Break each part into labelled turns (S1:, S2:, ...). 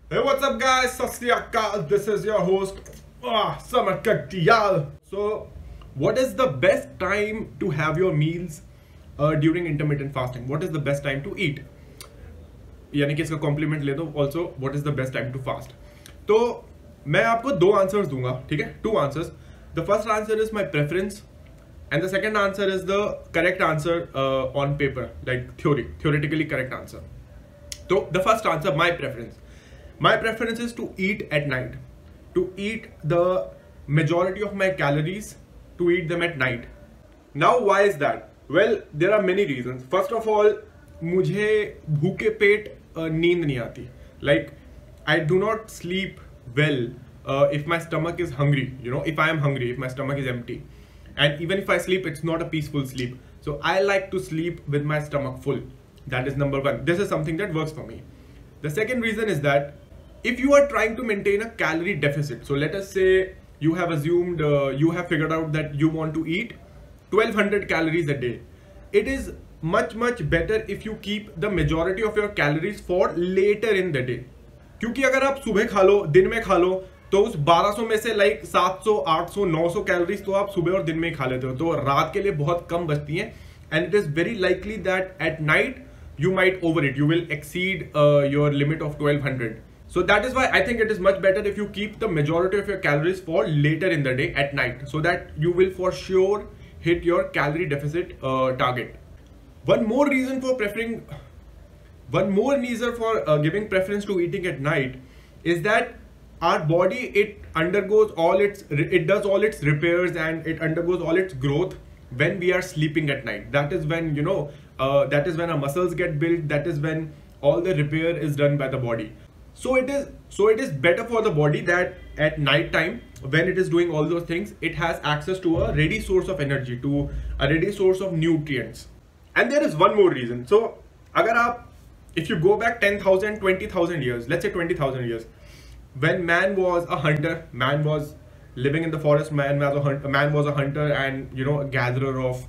S1: Hey, what's up guys? Sat Sri Akal. This is your host, Samarth Kagdiyal. So, what is the best time to have your meals during intermittent fasting? What is the best time to eat? यानी कि इसका complement ले दो. Also, what is the best time to fast? तो मैं आपको दो answers दूंगा, ठीक है? Two answers. The first answer is my preference, and the second answer is the correct answer on paper, like theoretically correct answer. So the first answer, my preference. My preference is to eat at night. To eat the majority of my calories, to eat them at night. Now, why is that? Well, there are many reasons. First of all, मुझे भूखे पेट नींद नहीं आती. Like, I do not sleep well if my stomach is hungry. You know, if I am hungry, if my stomach is empty. And even if I sleep, it's not a peaceful sleep. So I like to sleep with my stomach full. That is number one. This is something that works for me. The second reason is that if you are trying to maintain a calorie deficit, so let us say you have assumed, you have figured out that you want to eat 1200 calories a day. It is much better if you keep the majority of your calories for later in the day. क्योंकि अगर आप सुबह खा लो, दिन में खा लो, तो उस 1200 में से लाइक 700, 800, 900 कैलोरीज तो आप सुबह और दिन में खा लेते हो, तो रात के लिए बहुत कम बचती हैं. And it is very likely that at night you might overeat, you will exceed your limit of 1200. So that is why I think it is much better if you keep the majority of your calories for later in the day at night, so that you will for sure hit your calorie deficit target. One more reason for giving preference to eating at night is that our body, it does all its repairs and it undergoes all its growth when we are sleeping at night. That is when, you know, that is when our muscles get built. That is when all the repair is done by the body. So it is better for the body that at night time, when it is doing all those things, it has access to a ready source of energy, to a ready source of nutrients. And there is one more reason. So if you go back 10,000, 20,000 years, let's say 20,000 years, when man was a hunter, man was living in the forest, man was a hunter and, you know, a gatherer of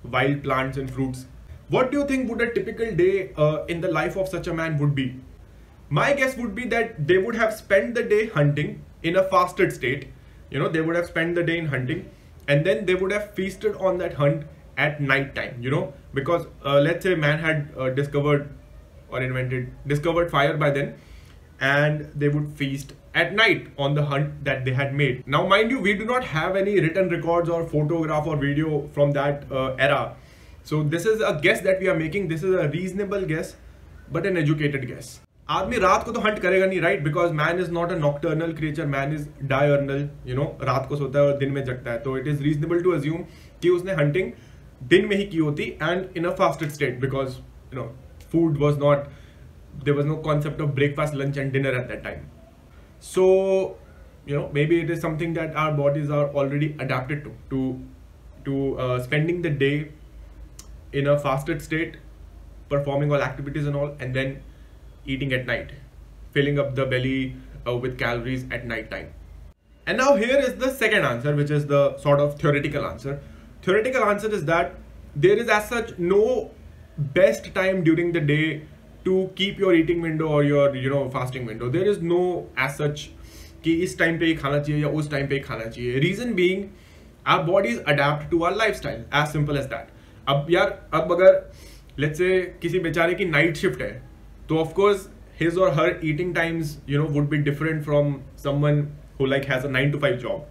S1: wild plants and fruits. What do you think would a typical day in the life of such a man would be? My guess would be that they would have spent the day hunting in a fasted state. You know, they would have spent the day in hunting, and then they would have feasted on that hunt at night time, you know, because let's say man had discovered fire by then, and they would feast at night on the hunt that they had made. Now, mind you, we do not have any written records or photograph or video from that era. So this is a guess that we are making. This is a reasonable guess, but an educated guess. आदमी रात को तो Hunt करेगा नहीं, right? Because man is not a nocturnal creature. Man is diurnal. You know, रात को सोता है और दिन में जगता है. तो it is reasonable to assume कि उसने hunting दिन में ही की होती and in a fasted state, because, you know, there was no concept of breakfast, lunch and dinner at that time. So, you know, maybe it is something that our bodies are already adapted to spending the day in a fasted state, performing all activities and all, and then eating at night, filling up the belly with calories at night time. And now here is the second answer, which is the sort of theoretical answer. Theoretical answer is that there is as such no best time during the day to keep your eating window or your, you know, fasting window. There is no as such कि इस time पे ही खाना चाहिए या उस time पे ही खाना चाहिए. Reason being, our bodies adapt to our lifestyle. As simple as that. अब अगर let's say किसी बेचारे की night shift है, तो of course his or her eating times, you know, would be different from someone who like has a 9 to 5 job,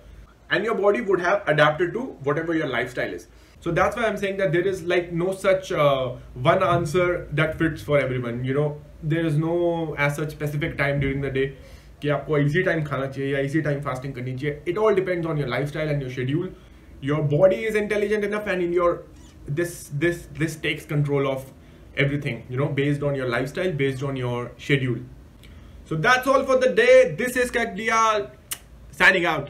S1: and your body would have adapted to whatever your lifestyle is. So that's why I'm saying that there is like no such one answer that fits for everyone. You know, there is no as such specific time during the day कि आपको इसी time खाना चाहिए या इसी time fasting करनी चाहिए. It all depends on your lifestyle and your schedule. Your body is intelligent enough, and in your this takes control of everything, you know, based on your lifestyle, based on your schedule. So that's all for the day. This is Kagdiyal signing out.